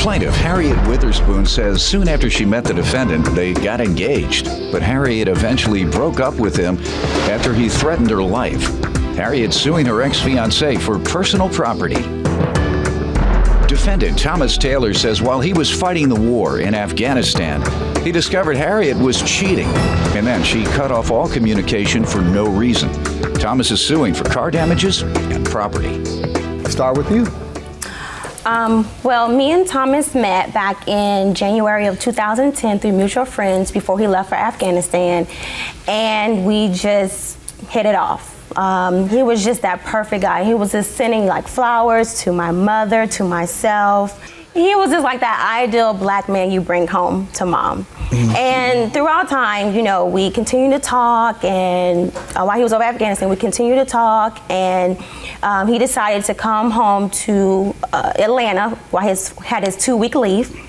Plaintiff Harriet Witherspoon says soon after she met the defendant, they got engaged. But Harriet eventually broke up with him after he threatened her life. Harriet suing her ex-fiancé for personal property. Defendant Thomas Taylor says while he was fighting the war in Afghanistan, he discovered Harriet was cheating, and then she cut off all communication for no reason. Thomas is suing for car damages and property. Let's start with you. Well, me and Thomas met back in January of 2010 through mutual friends before he left for Afghanistan, and we just hit it off. He was just that perfect guy. He was just sending like flowers to my mother, to myself. He was just like that ideal black man you bring home to mom. And throughout time, you know, we continued to talk, and while he was over Afghanistan, we continued to talk, and he decided to come home to Atlanta while he had his 2-week leave.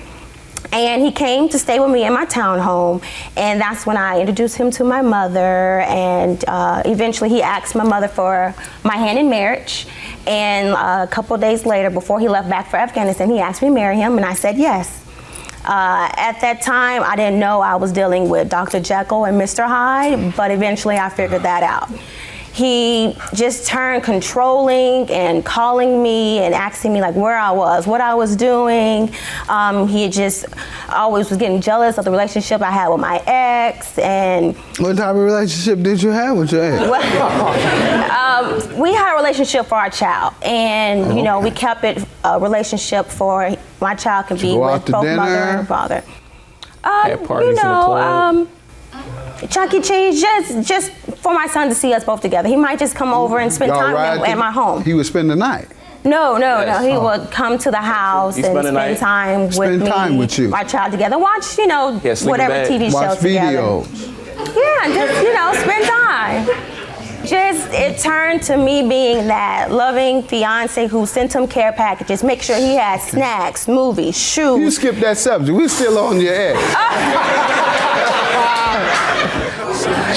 And he came to stay with me in my townhome, and that's when I introduced him to my mother, and eventually he asked my mother for my hand in marriage. And a couple of days later, before he left back for Afghanistan, he asked me to marry him, and I said yes. At that time, I didn't know I was dealing with Dr. Jekyll and Mr. Hyde, but eventually I figured that out. He just turned controlling and calling me and asking me like where I was, what I was doing. He just always was getting jealous of the relationship I had with my ex. And what type of relationship did you have with your ex? We had a relationship for our child, and you know, we kept it a relationship for my child could be with both mother and father. Had parties in the club. Chuck E. Cheese, just for my son to see us both together. He might just come over and spend time at my home. He would spend the night? No. He would come to the house and spend time with me, with you. my child together. Watch, you know, whatever TV shows together. Watch videos. Yeah, just, you know, spend time. It turned to me being that loving fiance who sent him care packages, make sure he had snacks, movies, shoes. You skipped that subject. We're still on your ex.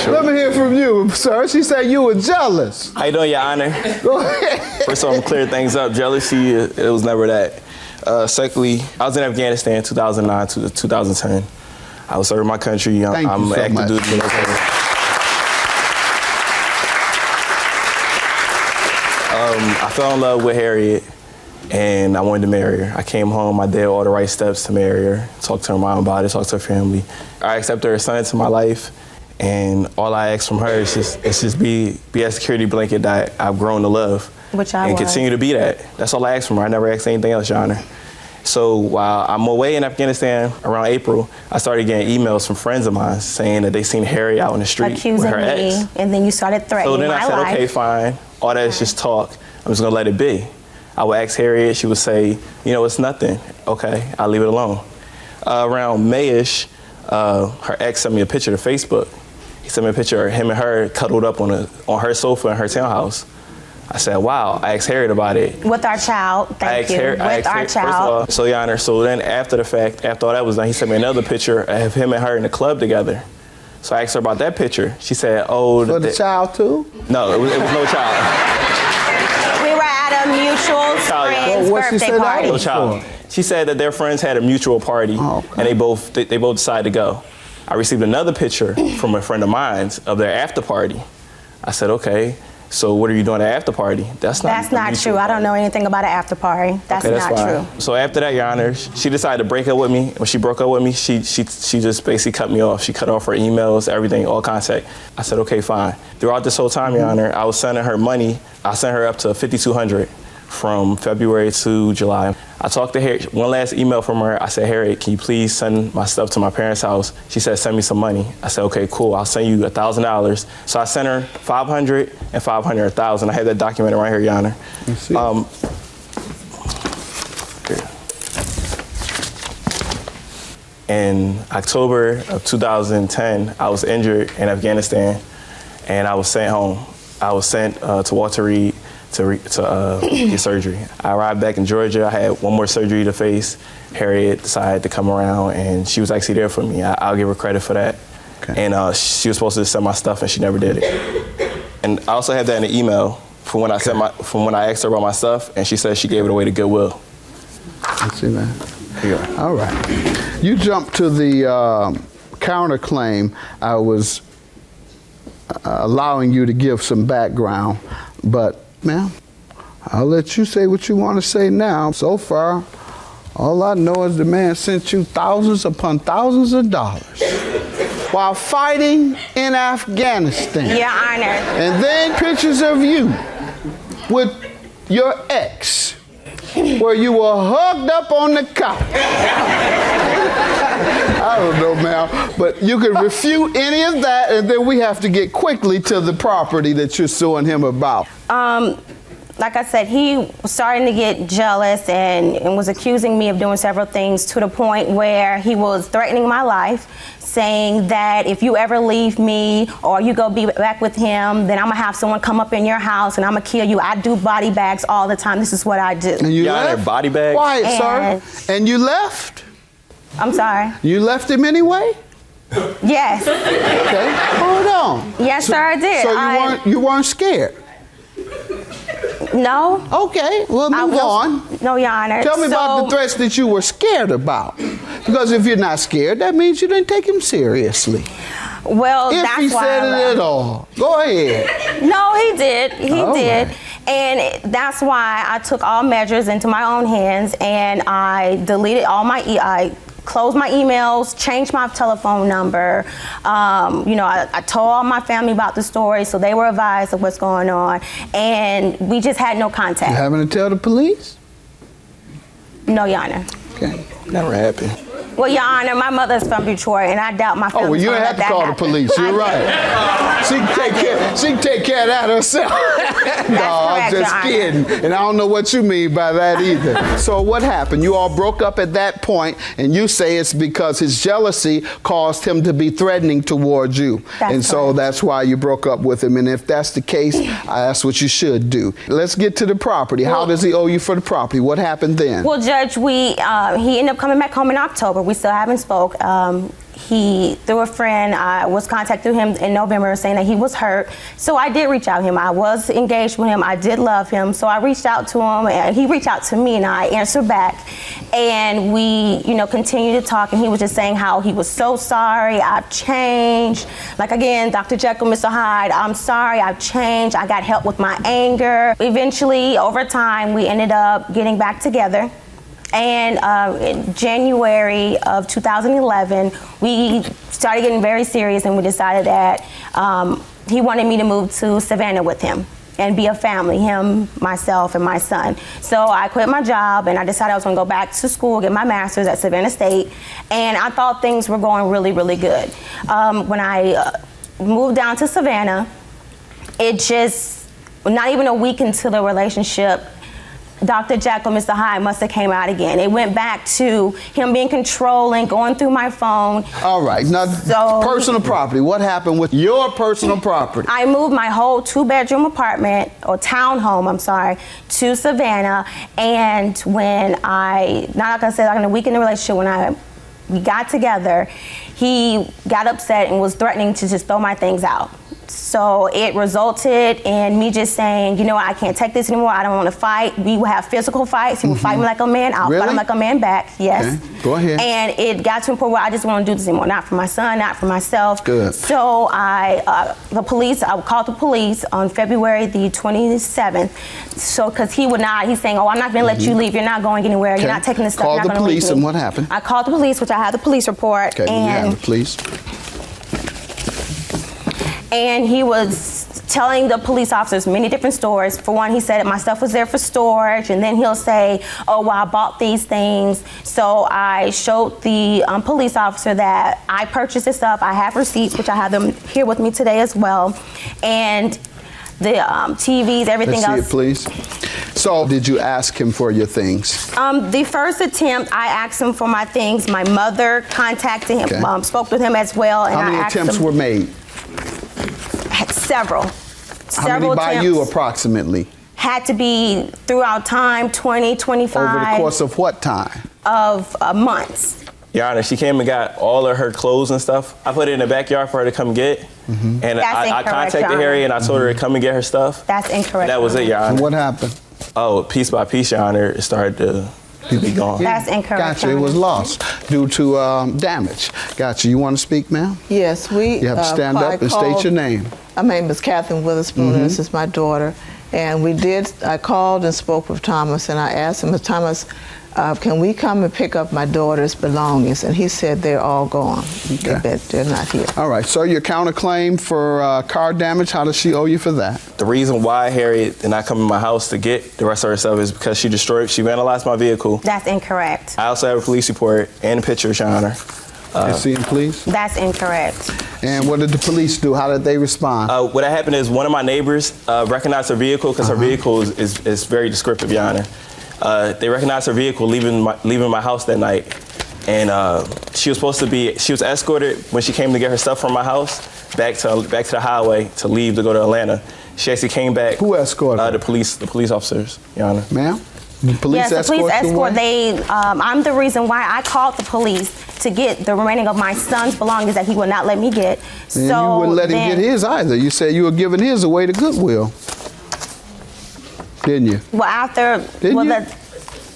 Let me hear from you, sir. She said you were jealous. How you doing, Your Honor? Go ahead. First of all, I'm clear things up. Jealousy, it was never that. Secondly, I was in Afghanistan 2009 to 2010. I was serving my country. I'm an active duty military. I fell in love with Harriet, and I wanted to marry her. I came home, I did all the right steps to marry her, talked to her mom about it, talked to her family. I accepted her son into my life, and all I ask from her is just be that security blanket that I've grown to love. Which I and continue to be that. That's all I ask from her. I never asked anything else, Your Honor. So while I'm away in Afghanistan around April, I started getting emails from friends of mine saying that they seen Harry out on the street with her ex. And then you started threatening my life. So then I said, okay, fine. All that is just talk. I'm just gonna let it be. I would ask Harriet, she would say, you know, it's nothing. Okay, I'll leave it alone. Around May-ish, her ex sent me a picture to Facebook. He sent me a picture of him and her cuddled up on her sofa in her townhouse. I said, wow. I asked Harriet about it. With our child, thank you. With our child. First of all, so Your Honor, so then after the fact, after all that was done, he sent me another picture of him and her in the club together. So I asked her about that picture. She said, oh. For the child too? No, it was no child. We were at a mutual friend's birthday party. No child. She said that their friends had a mutual party, and they both decided to go. I received another picture from a friend of mine of their after party. I said, okay. So what are you doing at after party? That's not true. I don't know anything about an after party. That's not true. So after that, Your Honor, she decided to break up with me. When she broke up with me, she just basically cut me off. She cut off her emails, everything, all contact. I said, okay, fine. Throughout this whole time, Your Honor, I was sending her money. I sent her up to $5,200 from February to July. I talked to Harriet, one last email from her. I said, Harriet, can you please send my stuff to my parents' house? She said, send me some money. I said, okay, cool, I'll send you $1,000. So I sent her $500 and $500, $1,000. I have that documented right here, Your Honor. In October of 2010, I was injured in Afghanistan, and I was sent home. I was sent to Walter Reed to get surgery. I arrived back in Georgia. I had one more surgery to face. Harriet decided to come around, and she was actually there for me. I'll give her credit for that. Okay. And she was supposed to send my stuff, and she never did it. And I also have that in the email from when when I asked her about my stuff, and she said she gave it away to Goodwill. I see that. Yeah. All right. You jumped to the counterclaim. I was allowing you to give some background, but, ma'am, I'll let you say what you want to say now. So far, all I know is the man sent you thousands upon thousands of dollars while fighting in Afghanistan. Your Honor. And then pictures of you with your ex, where you were hugged up on the couch. I don't know, ma'am, but you can refute any of that, and then we have to get quickly to the property that you're suing him about. Like I said, he was starting to get jealous and was accusing me of doing several things to the point where he was threatening my life, saying that if you ever leave me or you go be back with him, then I'm gonna have someone come up in your house and I'm gonna kill you. I do body bags all the time. This is what I do. And you Your Honor, left? body bags? Quiet, sir. And you left? I'm sorry. You left him anyway? Yes. Okay, hold on. Yes, sir, I did. So you weren't scared? No. Okay, we'll move on. No, Your Honor. Tell me about the threats that you were scared about. Because if you're not scared, that means you didn't take him seriously. Well, if that's he why said I it left. at all. Go ahead. No, he did. He did. Right. And that's why I took all measures into my own hands and I deleted all my I closed my emails, changed my telephone number. I told all my family about the story, so they were advised of what's going on, and we just had no contact. You having to tell the police? No, Your Honor. Okay. Never happened. Well, Your Honor, my mother's from Detroit, and I doubt my family. Oh, well, you didn't have to call the police. You're right. She can take care of that herself. No, I'm correct, just Your kidding. And I don't know what you mean by that either. So what happened? You all broke up at that point, and you say it's because his jealousy caused him to be threatening towards you. And so that's why you broke up with him. And if that's the case, that's what you should do. Let's get to the property. How does he owe you for the property? What happened then? Well, Judge, he ended up coming back home in October. We still haven't spoke. He, through a friend, I was contacting him in November saying that he was hurt. So I did reach out to him. I was engaged with him. I did love him. So I reached out to him and he reached out to me and I answered back. And we, continued to talk and he was just saying how he was so sorry. I've changed. Like again, Dr. Jekyll, Mr. Hyde, I'm sorry, I've changed. I got help with my anger. Eventually, over time, we ended up getting back together. And in January of 2011, we started getting very serious and we decided that he wanted me to move to Savannah with him and be a family, him, myself, and my son. So I quit my job and I decided I was gonna go back to school, get my master's at Savannah State, and I thought things were going really, really good. When I moved down to Savannah, it just, not even a week into the relationship, Dr. Jekyll, Mr. Hyde must have came out again. It went back to him being controlling, going through my phone. All right, now personal property. What happened with your personal property? I moved my whole 2-bedroom apartment, or townhome, I'm sorry, to Savannah. And when not like I said, like in a week in the relationship, when we got together, he got upset and was threatening to just throw my things out. So it resulted in me just saying, I can't take this anymore. I don't want to fight. We will have physical fights. He will fight me like a man. I'll fight him like a man back. Yes. Okay. Go ahead. And it got to a point where I just don't want to do this anymore. Not for my son, not for myself. Good. So I called the police on February the 27th. So, because he's saying, I'm not going to let you leave. You're not going anywhere. Okay. You're not taking this stuff. Called You're not the gonna leave police, me. and what happened? I called the police, which I have the police report. Okay, you have the police. And he was telling the police officers many different stories. For one, he said that my stuff was there for storage, and then he'll say, I bought these things. So I showed the police officer that I purchased this stuff. I have receipts, which I have them here with me today as well. And the TVs, everything else. Let's see it, please. So, did you ask him for your things? The first attempt, I asked him for my things. My mother contacted him, spoke with him as well. And How many attempts were made? Several. How many by you approximately? Had to be throughout time, 20, 25. Over the course of what time? Of months. Your Honor, she came and got all of her clothes and stuff. I put it in the backyard for her to come get. And I contacted Harry and I told her to come and get her stuff. That's incorrect. That was it, Your Honor. And what happened? Oh, piece by piece, Your Honor, it started to It'd be gone. That's incorrect. Gotcha. It was lost due to damage. Gotcha. You want to speak, ma'am? Yes, You have to stand up and state your name. My name is Catherine Witherspoon, and this is my daughter. And I called and spoke with Thomas, and I asked him, Thomas, can we come and pick up my daughter's belongings? And he said they're all gone. Okay. They're not here. All right. So your counterclaim for car damage, how does she owe you for that? The reason why Harriet did not come in my house to get the rest of her stuff is because she vandalized my vehicle. That's incorrect. I also have a police report and a picture, Your Honor. See him, please. That's incorrect. And what did the police do? How did they respond? What happened is one of my neighbors recognized her vehicle because her vehicle is very descriptive, Your Honor. They recognized her vehicle leaving my house that night, and she was escorted when she came to get her stuff from my house back to the highway to leave to go to Atlanta. She actually came back. Who escorted her? The police officers, Your Honor. Ma'am? The police Yes, the police escort. you away? I'm the reason why I called the police to get the remaining of my son's belongings that he would not let me get. And you wouldn't let him get his either. You said you were giving his away to Goodwill. Didn't you? Well, after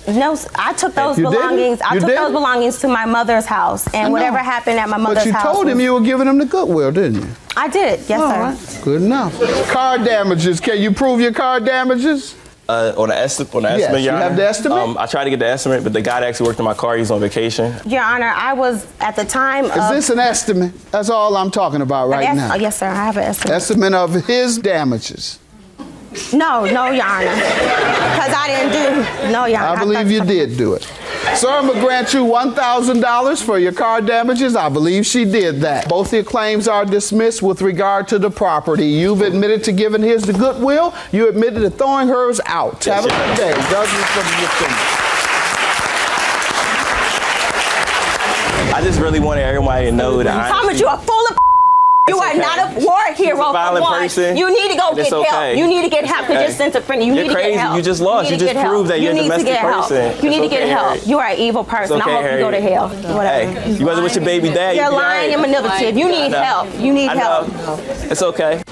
no, I took those You belongings. didn't? I You took didn't? those belongings to my mother's house, I and know. whatever happened at my mother's house. But you told him you were giving them to Goodwill, didn't you? I did. Yes, All sir. right. Good enough. Car damages. Can you prove your car damages? On the estimate, Yes, Your you Honor. have the estimate? I tried to get the estimate, but the guy that actually worked in my car, he's on vacation. Your Honor, I was at the time Is of. this an estimate? That's all I'm talking about right now. Yes, sir. I have an estimate. Estimate of his damages. No, Your Honor. Because I didn't do. No, Your Honor. I believe you did do it. Sir, I'm going to grant you $1,000 for your car damages. I believe she did that. Both your claims are dismissed with regard to the property. You've admitted to giving his to Goodwill. You admitted to throwing hers out. Yes, Have a Your good day. Judges for the defendant. I just really wanted everybody to know that Thomas, you are full of. You are okay. not a war hero. She's a violent for one. person. You need to go And get it's help. okay. You need to get help because Okay. you're schizophrenic. You You're need to crazy. get help. You just lost. need You to just get proved help. that you're a You need to domestic get help. person. You need to It's get okay, help. Harriet. You are an evil person. It's okay, I hope you go to hell. Whatever. Hey, you wasn't with your baby dad. You're you'd be lying all and right. manipulative. You need I know. help. You need I help. know. It's okay.